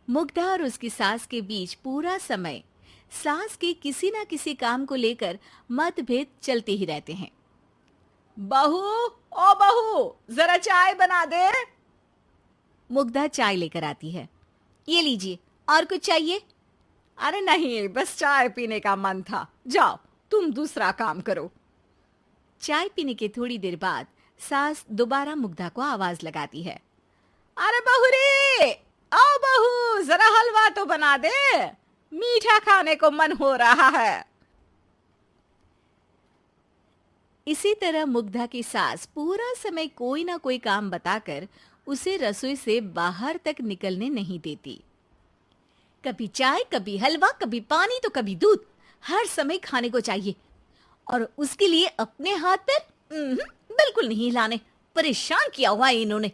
मुग्धा और उसकी सास के बीच पूरा समय सास के किसी ना किसी काम को लेकर मतभेद चलते ही रहते हैं। बहू, ओ बहू, जरा चाय बना दे। मुग्धा चाय लेकर आती है। ये लीजिए, और कुछ चाहिए? अरे नहीं, बस चाय पीने का मन था। जाओ, तुम दूसरा काम करो। चाय पीने के थोड़ी देर बाद सास दोबारा मुग्धा को आवाज लगाती है। अरे बहू रे, आओ बहू, जरा हलवा तो बना दे, मीठा खाने को मन हो रहा है। इसी तरह मुग्धा की सास पूरा समय कोई ना कोई काम बताकर उसे रसोई से बाहर तक निकलने नहीं देती। कभी चाय, कभी हलवा, कभी पानी तो कभी दूध, हर समय खाने को चाहिए। और उसके लिए अपने हाथ पैर बिल्कुल नहीं हिलाने। परेशान किया हुआ है इन्होंने।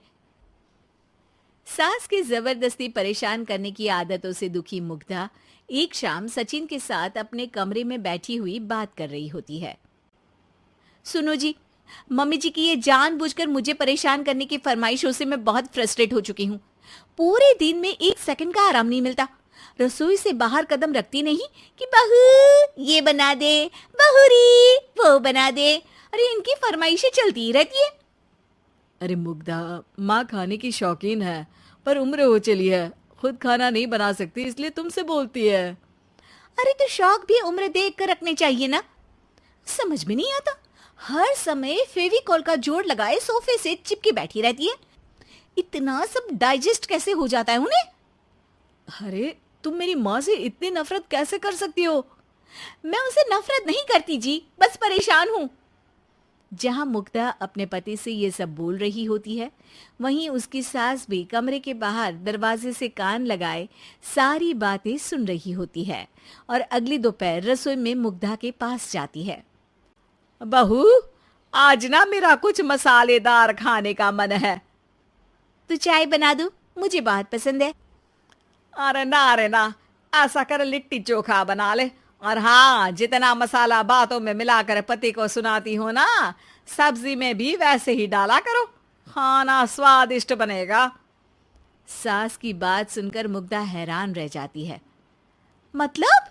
सास की जबरदस्ती परेशान करने की आदतों से दुखी मुग्धा एक शाम सचिन के साथ अपने कमरे में बैठी हुई बात कर रही होती है। सुनो जी, मम्मी जी की ये जानबूझकर मुझे परेशान करने की फरमाइशों से मैं बहुत फ्रस्ट्रेट हो चुकी हूँ। पूरे दिन में एक सेकंड का आराम नहीं मिलता। रसोई से बाहर कदम रखती नहीं कि बहू ये बना दे, बहुरी वो बना दे। अरे इनकी फरमाइशें चलती ही रहती है। अरे मुग्धा, माँ खाने की शौकीन है, पर उम्र हो चली है, खुद खाना नहीं बना सकती, इसलिए तुमसे बोलती है। अरे तो शौक भी उम्र देख कर रखने चाहिए ना। समझ में नहीं आता, हर समय फेविकॉल का जोड़ लगाए सोफे से चिपकी बैठी रहती है। इतना सब डाइजेस्ट कैसे हो जाता है उन्हें? अरे तुम मेरी माँ से इतनी नफरत कैसे कर सकती हो? मैं उसे नफरत नहीं करती जी, बस परेशान हूँ। जहां मुग्धा अपने पति से ये सब बोल रही होती है, वहीं उसकी सास भी कमरे के बाहर दरवाजे से कान लगाए सारी बातें सुन रही होती है और अगली दोपहर रसोई में मुग्धा के पास जाती है। बहू, आज ना मेरा कुछ मसालेदार खाने का मन है। तो चाय बना दूं? मुझे बहुत पसंद है। अरे ना, ऐसा कर लिट्टी चोखा बना ले। और हाँ, जितना मसाला बातों में मिलाकर पति को सुनाती हो ना, सब्जी में भी वैसे ही डाला करो, खाना स्वादिष्ट बनेगा। सास की बात सुनकर मुग्धा हैरान रह जाती है। मतलब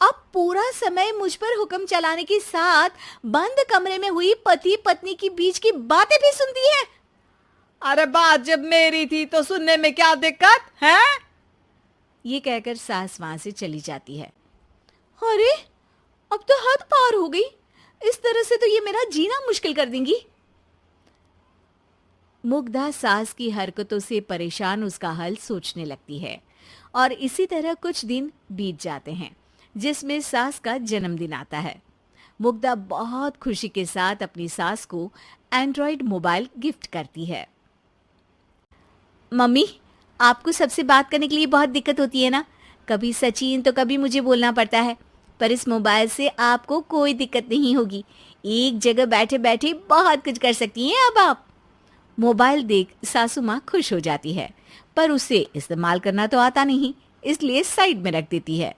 अब पूरा समय मुझ पर हुक्म चलाने के साथ बंद कमरे में हुई पति पत्नी की बीच की बातें भी सुनती है? अरे बात जब मेरी थी तो सुनने में क्या दिक्कत है? ये कहकर सास वहां से चली जाती है। अरे अब तो हद पार हो गई। इस तरह से तो ये मेरा जीना मुश्किल कर देंगी। मुग्धा सास की हरकतों से परेशान उसका हल सोचने लगती है और इसी तरह कुछ दिन बीत जाते हैं, जिसमें सास का जन्मदिन आता है। मुग्धा बहुत खुशी के साथ अपनी सास को एंड्रॉइड मोबाइल गिफ्ट करती है। मम्मी, आपको सबसे बात करने के लिए बहुत दिक्कत होती है ना? कभी सचिन तो कभी मुझे बोलना पड़ता है, पर इस मोबाइल से आपको कोई दिक्कत नहीं होगी। एक जगह बैठे बैठे बहुत कुछ कर सकती हैं अब आप। मोबाइल देख सासू माँ खुश हो जाती है, पर उसे इस्तेमाल करना तो आता नहीं, इसलिए साइड में रख देती है।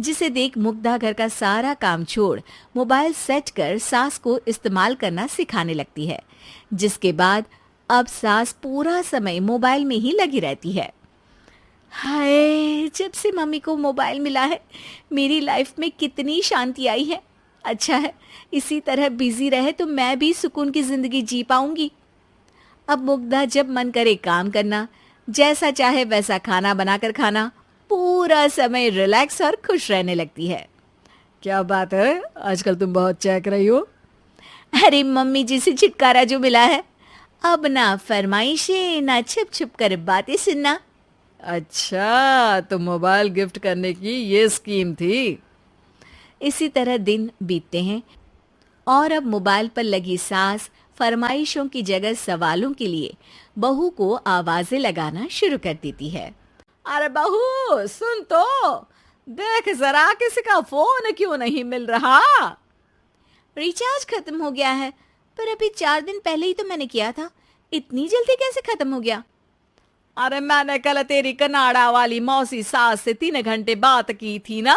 जिसे देख मुग्धा घर का सारा काम छोड़ मोबाइल सेट कर सास को इस्तेमाल करना सिखाने लगती है, जिसके बाद अब सास पूरा समय मोबाइल में ही लगी रहती है। हाय, जब से मम्मी को मोबाइल मिला है मेरी लाइफ में कितनी शांति आई है। अच्छा है, इसी तरह बिजी रहे तो मैं भी सुकून की जिंदगी जी पाऊंगी। अब मुग्धा जब मन करे काम करना, जैसा चाहे वैसा खाना बनाकर खाना, पूरा समय रिलैक्स और खुश रहने लगती है। क्या बात है, आजकल तुम बहुत चहक रही हो। अरे मम्मी जी से छुटकारा जो मिला है, अब ना फरमाइशें ना छुप छुप कर बातें सुनना। अच्छा, तो मोबाइल गिफ्ट करने की ये स्कीम थी। इसी तरह दिन बीतते हैं और अब मोबाइल पर लगी सास फरमाइशों की जगह सवालों के लिए बहू को आवाजें लगाना शुरू कर देती है। अरे बहू सुन तो, देख जरा किसी का फोन क्यों नहीं मिल रहा? रिचार्ज खत्म हो गया है, पर अभी 4 दिन पहले ही तो मैंने किया था। इतनी जल्दी कैसे खत्म हो गया? अरे मैंने कल तेरी कनाडा वाली मौसी सास से 3 घंटे बात की थी ना।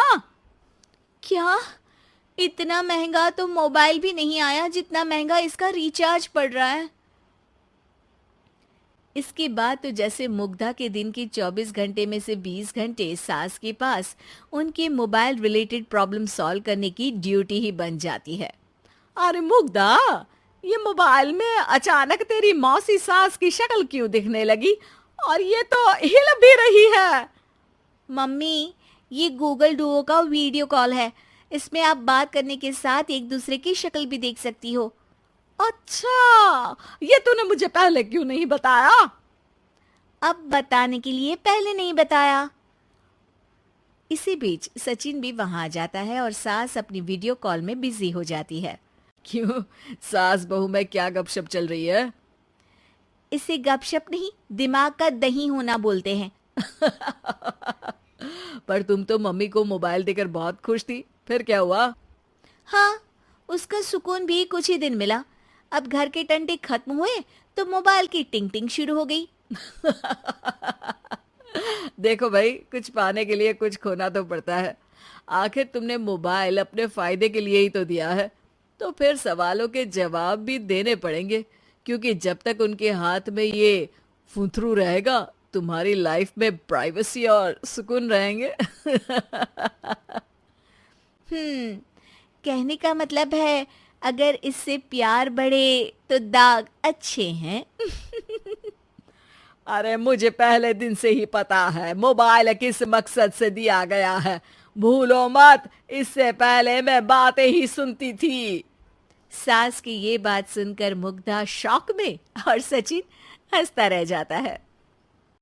क्या? इतना महंगा तो मोबाइल भी नहीं आया जितना महंगा इसका रिचार्ज पड़ रहा है। इसके बाद तो जैसे मुग्धा के दिन के 24 घंटे में से 20 घंटे सास के पास उनके मोबाइल रिलेटेड प्रॉब्लम सॉल्व करने की ड्यूटी ही बन जाती है। अरे मुग्धा, ये मोबाइल में अचानक तेरी मौसी सास की शक्ल क्यों दिखने लगी? और ये तो हिल भी रही है। मम्मी, ये गूगल डुओ का वीडियो कॉल है। इसमें आप बात करने के साथ एक दूसरे की शक्ल भी देख सकती हो। अच्छा, ये तूने मुझे पहले क्यों नहीं बताया? अब बताने के लिए पहले नहीं बताया। इसी बीच सचिन भी वहां आ जाता है और सास अपनी वीडियो कॉल में बिजी हो जाती है। क्यों, सास बहू में क्या गपशप चल रही है? इसे गपशप नहीं, दिमाग का दही होना बोलते हैं। पर तुम तो मम्मी को मोबाइल देकर बहुत खुश थी, फिर क्या हुआ? हाँ, उसका सुकून भी कुछ ही दिन मिला। अब घर के टंटे खत्म हुए तो मोबाइल की टिंग टिंग शुरू हो गई। देखो भाई, कुछ पाने के लिए कुछ खोना तो पड़ता है। आखिर तुमने मोबाइल अपने फायदे के लिए ही तो दिया है, तो फिर सवालों के जवाब भी देने पड़ेंगे, क्योंकि जब तक उनके हाथ में ये फुंथरू रहेगा, तुम्हारी लाइफ में प्राइवेसी और सुकून रहेंगे। कहने का मतलब है अगर इससे प्यार बढ़े तो दाग अच्छे हैं। अरे मुझे पहले दिन से ही पता है मोबाइल किस मकसद से दिया गया है। भूलो मत, इससे पहले मैं बातें ही सुनती थी। सास की ये बात सुनकर मुग्धा शॉक में और सचिन हंसता रह जाता है।